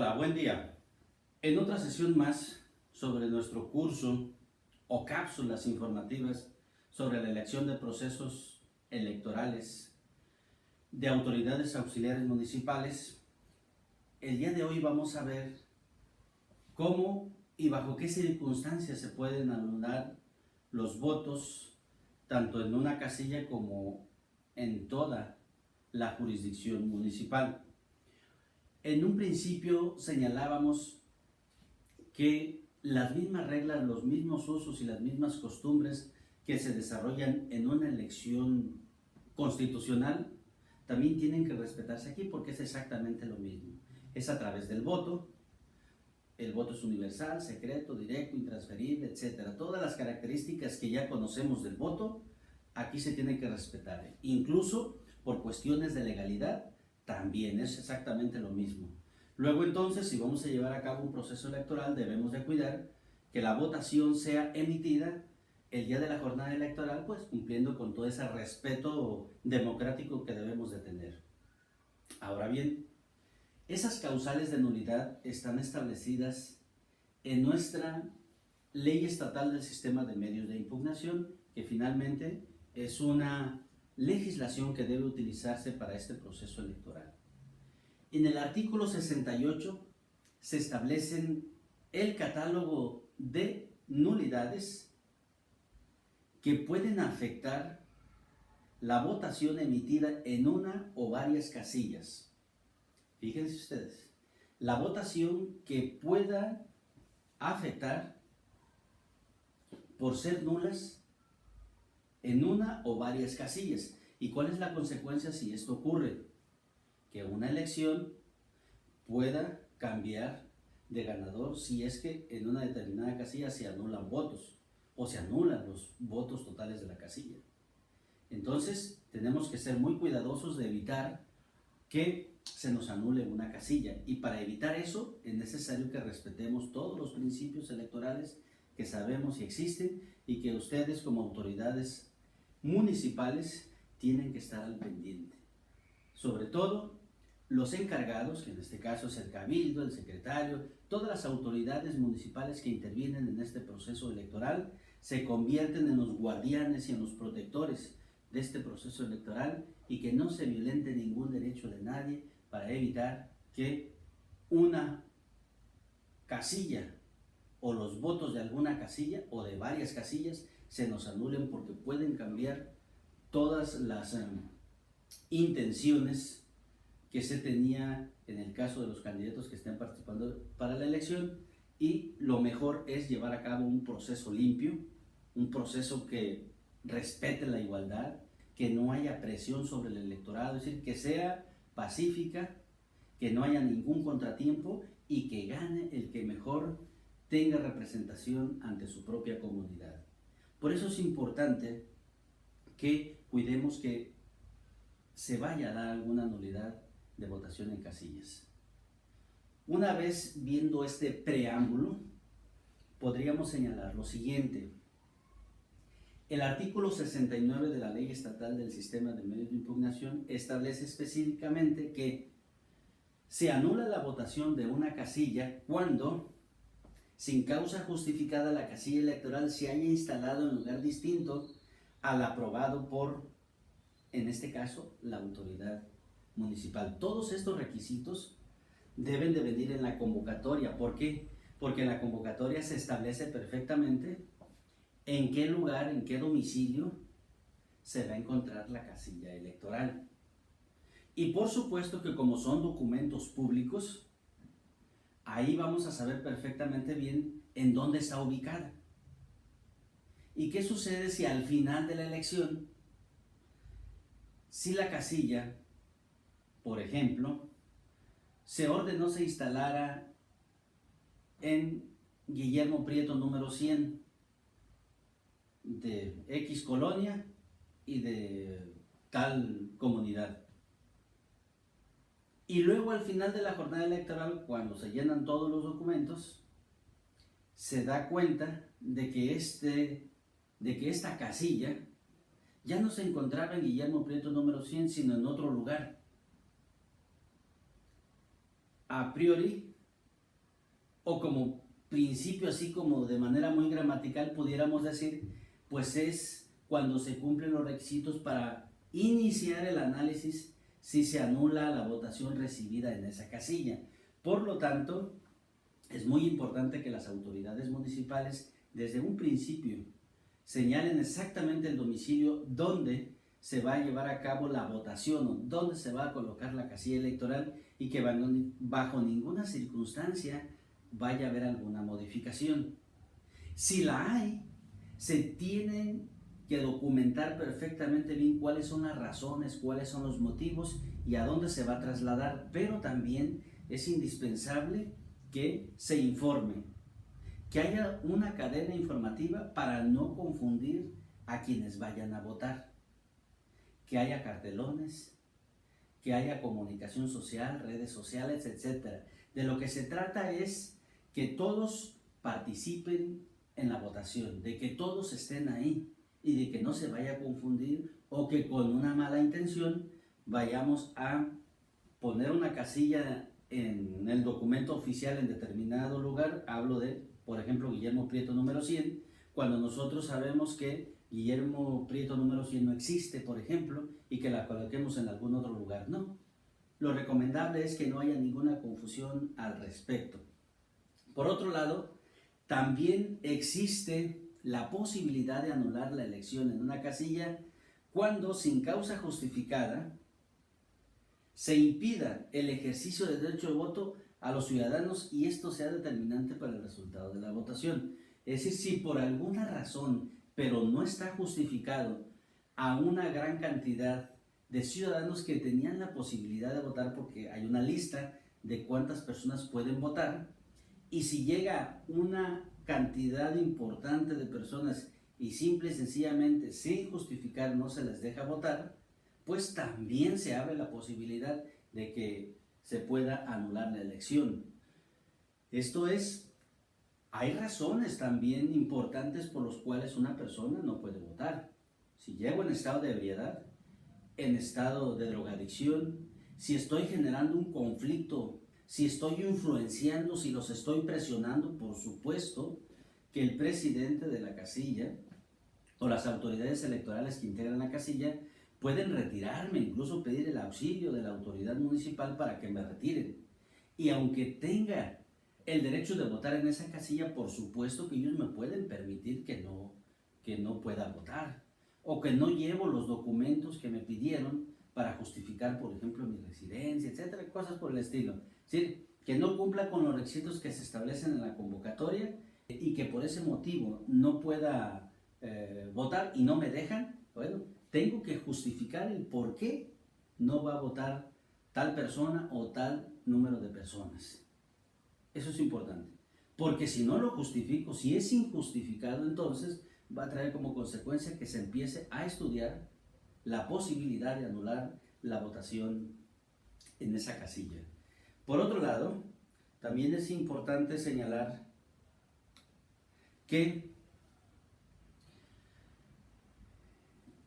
Hola, buen día. En otra sesión más sobre nuestro curso o cápsulas informativas sobre la elección de procesos electorales de autoridades auxiliares municipales, el día de hoy vamos a ver cómo y bajo qué circunstancias se pueden anular los votos tanto en una casilla como en toda la jurisdicción municipal. En un principio señalábamos que las mismas reglas, los mismos usos y las mismas costumbres que se desarrollan en una elección constitucional también tienen que respetarse aquí porque es exactamente lo mismo. Es a través del voto. El voto es universal, secreto, directo, intransferible, etc. Todas las características que ya conocemos del voto, aquí se tienen que respetar. Incluso por cuestiones de legalidad, también es exactamente lo mismo. Luego entonces, si vamos a llevar a cabo un proceso electoral, debemos de cuidar que la votación sea emitida el día de la jornada electoral, pues cumpliendo con todo ese respeto democrático que debemos de tener. Ahora bien, esas causales de nulidad están establecidas en nuestra Ley Estatal del Sistema de Medios de Impugnación, que finalmente es una legislación que debe utilizarse para este proceso electoral. En el artículo 68 se establecen el catálogo de nulidades que pueden afectar la votación emitida en una o varias casillas. Fíjense ustedes, la votación que pueda afectar por ser nulas en una o varias casillas. ¿Y cuál es la consecuencia si esto ocurre? Que una elección pueda cambiar de ganador si es que en una determinada casilla se anulan votos o se anulan los votos totales de la casilla. Entonces tenemos que ser muy cuidadosos de evitar que se nos anule una casilla, y para evitar eso es necesario que respetemos todos los principios electorales que sabemos y existen y que ustedes como autoridades municipales tienen que estar al pendiente. Sobre todo los encargados, que en este caso es el cabildo, el secretario, todas las autoridades municipales que intervienen en este proceso electoral se convierten en los guardianes y en los protectores de este proceso electoral, y que no se violente ningún derecho de nadie para evitar que una casilla o los votos de alguna casilla o de varias casillas se nos anulen, porque pueden cambiar todas las intenciones que se tenía en el caso de los candidatos que estén participando para la elección. Y lo mejor es llevar a cabo un proceso limpio, un proceso que respete la igualdad, que no haya presión sobre el electorado, es decir, que sea pacífica, que no haya ningún contratiempo y que gane el que mejor tenga representación ante su propia comunidad. Por eso es importante que cuidemos que se vaya a dar alguna nulidad de votación en casillas. Una vez viendo este preámbulo, podríamos señalar lo siguiente. El artículo 69 de la Ley Estatal del Sistema de Medios de Impugnación establece específicamente que se anula la votación de una casilla cuando, sin causa justificada, la casilla electoral se haya instalado en lugar distinto al aprobado por, en este caso, la autoridad municipal. Todos estos requisitos deben de venir en la convocatoria. ¿Por qué? Porque en la convocatoria se establece perfectamente en qué lugar, en qué domicilio se va a encontrar la casilla electoral. Y por supuesto que como son documentos públicos, ahí vamos a saber perfectamente bien en dónde está ubicada. ¿Y qué sucede si al final de la elección, si la casilla, por ejemplo, se ordenó se instalara en Guillermo Prieto número 100 de X colonia y de tal comunidad? Y luego al final de la jornada electoral, cuando se llenan todos los documentos, se da cuenta de que esta casilla ya no se encontraba en Guillermo Prieto número 100, sino en otro lugar. A priori, O como principio, así como de manera muy gramatical, pudiéramos decir, pues es cuando se cumplen los requisitos para iniciar el análisis si se anula la votación recibida en esa casilla. Por lo tanto, es muy importante que las autoridades municipales desde un principio señalen exactamente el domicilio donde se va a llevar a cabo la votación, donde se va a colocar la casilla electoral, y que bajo ninguna circunstancia vaya a haber alguna modificación. Si la hay, se tienen que documentar perfectamente bien cuáles son las razones, cuáles son los motivos y a dónde se va a trasladar, pero también es indispensable que se informe, que haya una cadena informativa para no confundir a quienes vayan a votar, que haya cartelones, que haya comunicación social, redes sociales, etc. De lo que se trata es que todos participen en la votación, de que todos estén ahí y de que no se vaya a confundir o que con una mala intención vayamos a poner una casilla en el documento oficial en determinado lugar. Hablo de, por ejemplo, Guillermo Prieto número 100, cuando nosotros sabemos que Guillermo Prieto número 100 no existe, por ejemplo, y que la coloquemos en algún otro lugar. No. Lo recomendable es que no haya ninguna confusión al respecto. Por otro lado, también existe la posibilidad de anular la elección en una casilla cuando, sin causa justificada, se impida el ejercicio del derecho de voto a los ciudadanos y esto sea determinante para el resultado de la votación. Es decir, si por alguna razón, pero no está justificado, a una gran cantidad de ciudadanos que tenían la posibilidad de votar, porque hay una lista de cuántas personas pueden votar, y si llega una cantidad importante de personas y simple y sencillamente sin justificar no se les deja votar, pues también se abre la posibilidad de que se pueda anular la elección. Esto es, hay razones también importantes por las cuales una persona no puede votar. Si llego en estado de ebriedad, en estado de drogadicción, si estoy generando un conflicto, si estoy influenciando, si los estoy presionando, por supuesto que el presidente de la casilla o las autoridades electorales que integran la casilla pueden retirarme, incluso pedir el auxilio de la autoridad municipal para que me retiren. Y aunque tenga el derecho de votar en esa casilla, por supuesto que ellos me pueden permitir que no pueda votar, o que no llevo los documentos que me pidieron para justificar, por ejemplo, mi residencia, etcétera, cosas por el estilo. Es decir, que no cumpla con los requisitos que se establecen en la convocatoria y que por ese motivo no pueda votar y no me dejan. Bueno, tengo que justificar el por qué no va a votar tal persona o tal número de personas. Eso es importante, porque si no lo justifico, si es injustificado, entonces va a traer como consecuencia que se empiece a estudiar la posibilidad de anular la votación en esa casilla. Por otro lado, también es importante señalar que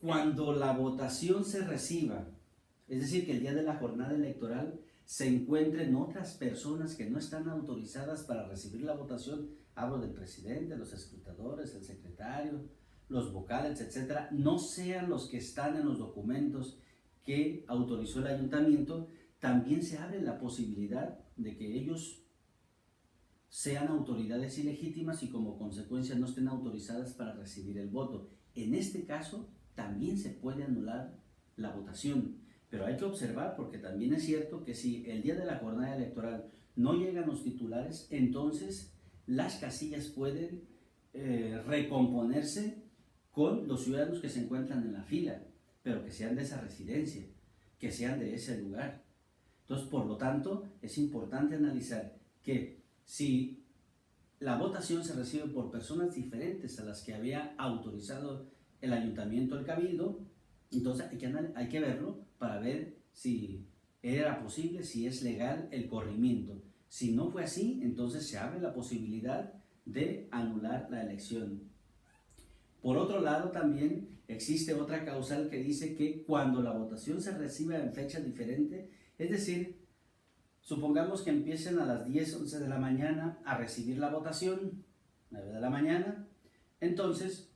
cuando la votación se reciba, es decir, que el día de la jornada electoral se encuentren otras personas que no están autorizadas para recibir la votación, hablo del presidente, los escrutadores, el secretario, los vocales, etcétera, no sean los que están en los documentos que autorizó el ayuntamiento, también se abre la posibilidad de que ellos sean autoridades ilegítimas y como consecuencia no estén autorizadas para recibir el voto. En este caso, también se puede anular la votación, pero hay que observar, porque también es cierto que si el día de la jornada electoral no llegan los titulares, entonces las casillas pueden recomponerse con los ciudadanos que se encuentran en la fila, pero que sean de esa residencia, que sean de ese lugar. Entonces, por lo tanto, es importante analizar que si la votación se recibe por personas diferentes a las que había autorizado el ayuntamiento, el cabildo, entonces hay que verlo para ver si era posible, si es legal el corrimiento. Si no fue así, entonces se abre la posibilidad de anular la elección. Por otro lado, también existe otra causal que dice que cuando la votación se recibe en fecha diferente, es decir, Supongamos que empiecen a las 10, 11 de la mañana a recibir la votación, 9 de la mañana. Entonces,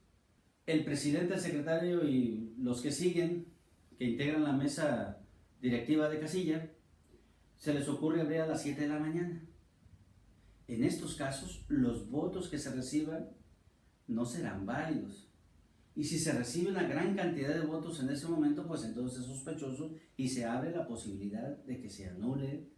el presidente, el secretario y los que siguen, que integran la mesa directiva de casilla, se les ocurre abrir a las 7 de la mañana. En estos casos, los votos que se reciban no serán válidos. Y si se recibe una gran cantidad de votos en ese momento, pues entonces es sospechoso y se abre la posibilidad de que se anule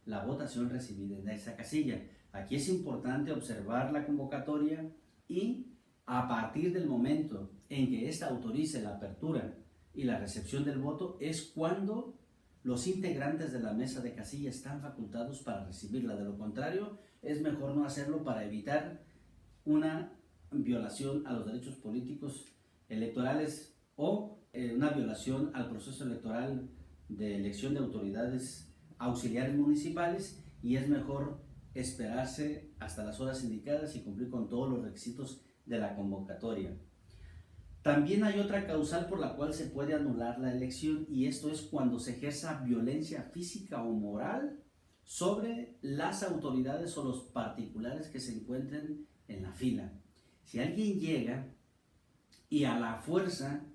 la votación recibida en esa casilla. Aquí es importante observar la convocatoria y a partir del momento en que ésta autorice la apertura y la recepción del voto es cuando los integrantes de la mesa de casilla están facultados para recibirla. De lo contrario, es mejor no hacerlo para evitar una violación a los derechos políticos electorales o una violación al proceso electoral de elección de autoridades auxiliares municipales, y es mejor esperarse hasta las horas indicadas y cumplir con todos los requisitos de la convocatoria. También hay otra causal por la cual se puede anular la elección, y esto es cuando se ejerza violencia física o moral sobre las autoridades o los particulares que se encuentren en la fila. Si alguien llega y a la fuerza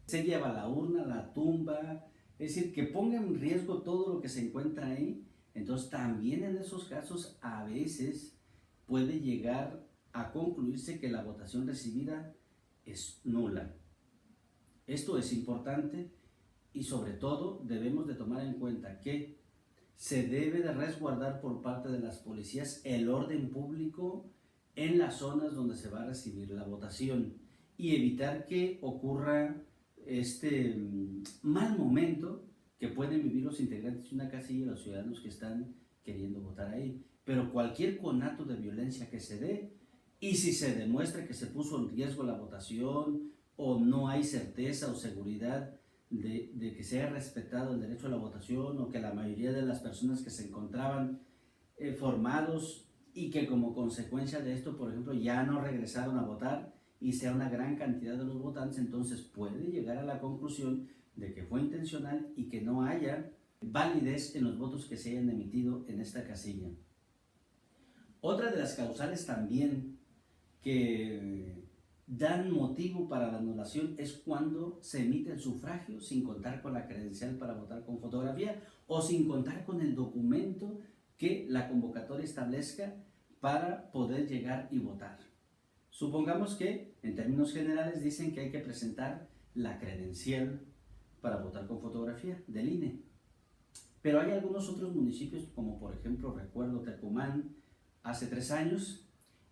se lleva la urna, la tumba, es decir, que ponga en riesgo todo lo que se encuentra ahí, entonces también en esos casos a veces puede llegar a concluirse que la votación recibida es nula. Esto es importante y sobre todo debemos de tomar en cuenta que se debe de resguardar por parte de las policías el orden público en las zonas donde se va a recibir la votación y evitar que ocurra este mal momento que pueden vivir los integrantes de una casilla y los ciudadanos que están queriendo votar ahí. Pero cualquier conato de violencia que se dé, y si se demuestra que se puso en riesgo la votación o no hay certeza o seguridad de que se haya respetado el derecho a la votación, o que la mayoría de las personas que se encontraban formados y que como consecuencia de esto, por ejemplo, ya no regresaron a votar y sea una gran cantidad de los votantes, entonces puede llegar a la conclusión de que fue intencional y que no haya validez en los votos que se hayan emitido en esta casilla. Otra de las causales también que dan motivo para la anulación es cuando se emite el sufragio sin contar con la credencial para votar con fotografía o sin contar con el documento que la convocatoria establezca para poder llegar y votar. Supongamos que, en términos generales, dicen que hay que presentar la credencial para votar con fotografía del INE. Pero hay algunos otros municipios, como por ejemplo, recuerdo Tecumán, hace 3 años,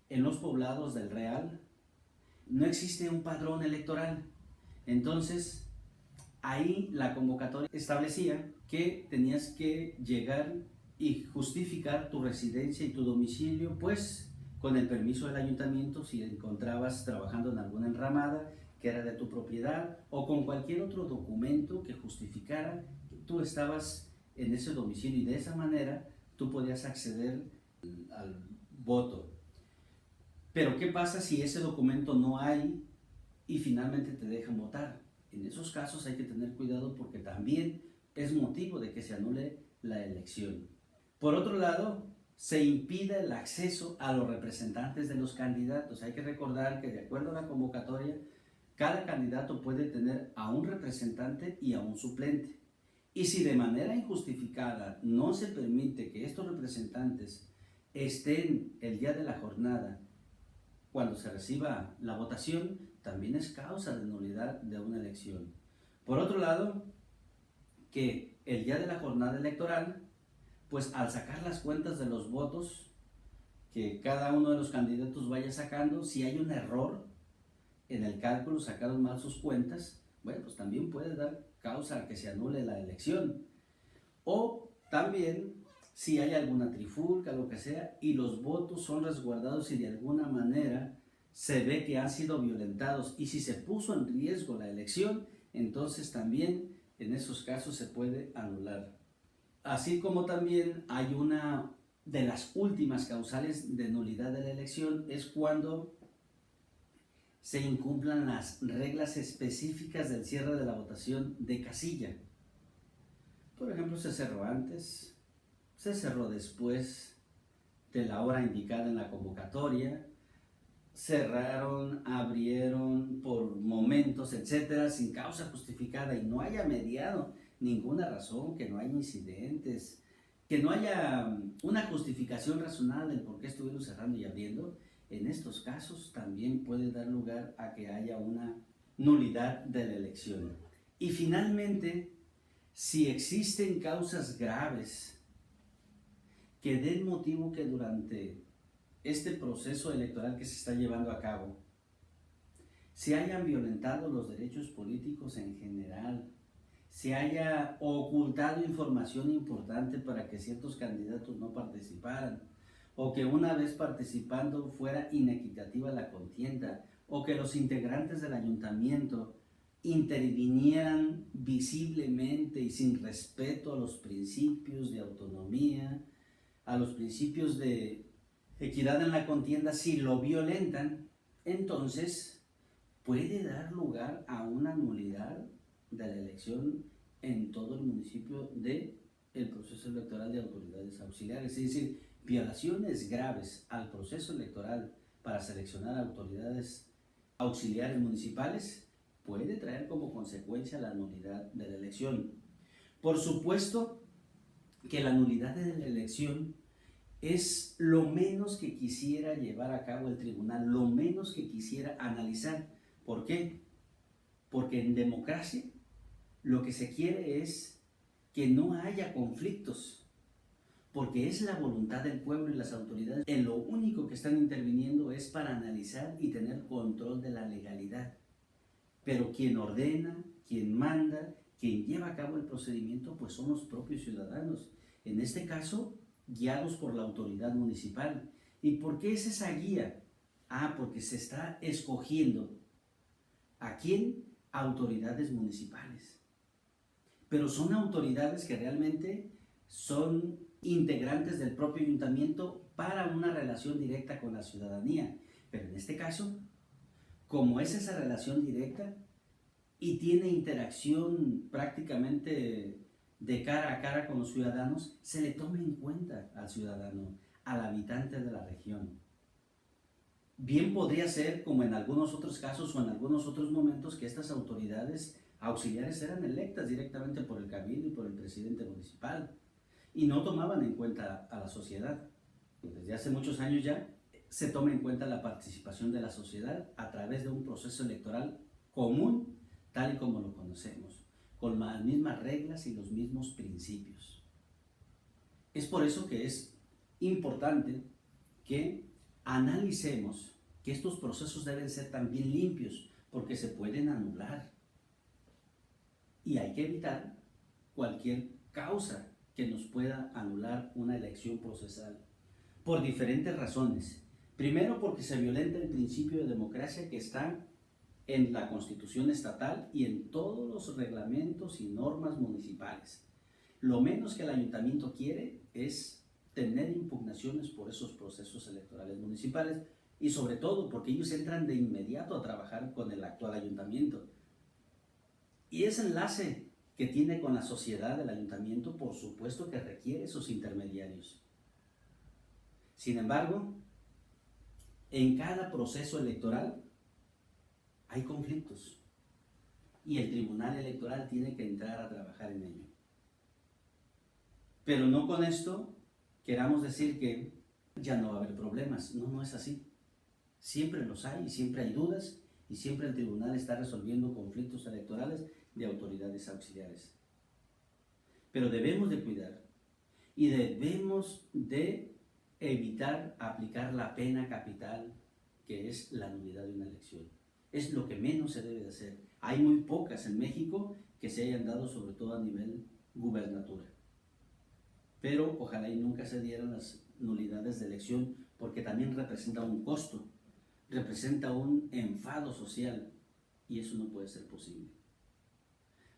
en los poblados del Real, no existe un padrón electoral. Entonces, ahí la convocatoria establecía que tenías que llegar y justificar tu residencia y tu domicilio, pues con el permiso del ayuntamiento si encontrabas trabajando en alguna enramada que era de tu propiedad, o con cualquier otro documento que justificara que tú estabas en ese domicilio, y de esa manera tú podías acceder al voto. Pero ¿qué pasa si ese documento no hay y finalmente te dejan votar? En esos casos hay que tener cuidado porque también es motivo de que se anule la elección. Por otro lado, se impide el acceso a los representantes de los candidatos. Hay que recordar que de acuerdo a la convocatoria, cada candidato puede tener a un representante y a un suplente. Y si de manera injustificada no se permite que estos representantes estén el día de la jornada cuando se reciba la votación, también es causa de nulidad de una elección. Por otro lado, que el día de la jornada electoral, pues al sacar las cuentas de los votos que cada uno de los candidatos vaya sacando, si hay un error en el cálculo, sacaron mal sus cuentas, bueno, pues también puede dar causa a que se anule la elección. O también si hay alguna trifulca, lo que sea, y los votos son resguardados y de alguna manera se ve que han sido violentados, y si se puso en riesgo la elección, entonces también en esos casos se puede anular. Así como también hay una de las últimas causales de nulidad de la elección, es cuando se incumplan las reglas específicas del cierre de la votación de casilla. Por ejemplo, se cerró antes, se cerró después de la hora indicada en la convocatoria, cerraron, abrieron por momentos, etcétera, sin causa justificada y no haya mediado ninguna razón, que no haya incidentes, que no haya una justificación razonable del por qué estuvieron cerrando y abriendo, en estos casos también puede dar lugar a que haya una nulidad de la elección. Y finalmente, si existen causas graves que den motivo que durante este proceso electoral que se está llevando a cabo se hayan violentado los derechos políticos en general, se haya ocultado información importante para que ciertos candidatos no participaran, o que una vez participando fuera inequitativa la contienda, o que los integrantes del ayuntamiento intervinieran visiblemente y sin respeto a los principios de autonomía, a los principios de equidad en la contienda, si lo violentan, entonces puede dar lugar a una nulidad de la elección en todo el municipio del proceso electoral de autoridades auxiliares. Es decir, violaciones graves al proceso electoral para seleccionar autoridades auxiliares municipales puede traer como consecuencia la nulidad de la elección. Por supuesto que la nulidad de la elección es lo menos que quisiera llevar a cabo el tribunal, lo menos que quisiera analizar. ¿Por qué? Porque en democracia lo que se quiere es que no haya conflictos, porque es la voluntad del pueblo y las autoridades. En lo único que están interviniendo es para analizar y tener control de la legalidad. Pero quien ordena, quien manda, quien lleva a cabo el procedimiento, pues son los propios ciudadanos. En este caso, guiados por la autoridad municipal. ¿Y por qué es esa guía? Porque se está escogiendo ¿a quién? Autoridades municipales. Pero son autoridades que realmente son integrantes del propio ayuntamiento para una relación directa con la ciudadanía. Pero en este caso, como es esa relación directa y tiene interacción prácticamente de cara a cara con los ciudadanos, se le toma en cuenta al ciudadano, al habitante de la región. Bien podría ser, como en algunos otros casos o en algunos otros momentos, que estas autoridades auxiliares eran electas directamente por el cabildo y por el presidente municipal y no tomaban en cuenta a la sociedad. Desde hace muchos años ya se toma en cuenta la participación de la sociedad a través de un proceso electoral común, tal y como lo conocemos, con las mismas reglas y los mismos principios. Es por eso que es importante que analicemos que estos procesos deben ser también limpios, porque se pueden anular. Y hay que evitar cualquier causa que nos pueda anular una elección procesal, por diferentes razones. Primero, porque se violenta el principio de democracia que está en la Constitución estatal y en todos los reglamentos y normas municipales. Lo menos que el ayuntamiento quiere es tener impugnaciones por esos procesos electorales municipales y sobre todo porque ellos entran de inmediato a trabajar con el actual ayuntamiento. Y ese enlace que tiene con la sociedad del ayuntamiento, por supuesto que requiere esos intermediarios. Sin embargo, en cada proceso electoral hay conflictos y el Tribunal Electoral tiene que entrar a trabajar en ello. Pero no con esto queramos decir que ya no va a haber problemas. No, no es así. Siempre los hay y siempre hay dudas y siempre el tribunal está resolviendo conflictos electorales de autoridades auxiliares. Pero debemos de cuidar y debemos de evitar aplicar la pena capital, que es la nulidad de una elección. Es lo que menos se debe de hacer. Hay muy pocas en México que se hayan dado, sobre todo a nivel gubernatura. Pero ojalá y nunca se dieran las nulidades de elección, porque también representa un costo, representa un enfado social y eso no puede ser posible.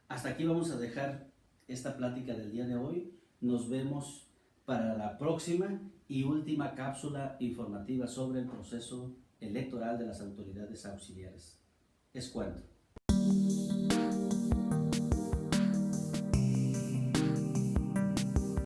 Hasta aquí vamos a dejar esta plática del día de hoy. Nos vemos para la próxima y última cápsula informativa sobre el proceso electoral de las autoridades auxiliares. Es cuanto.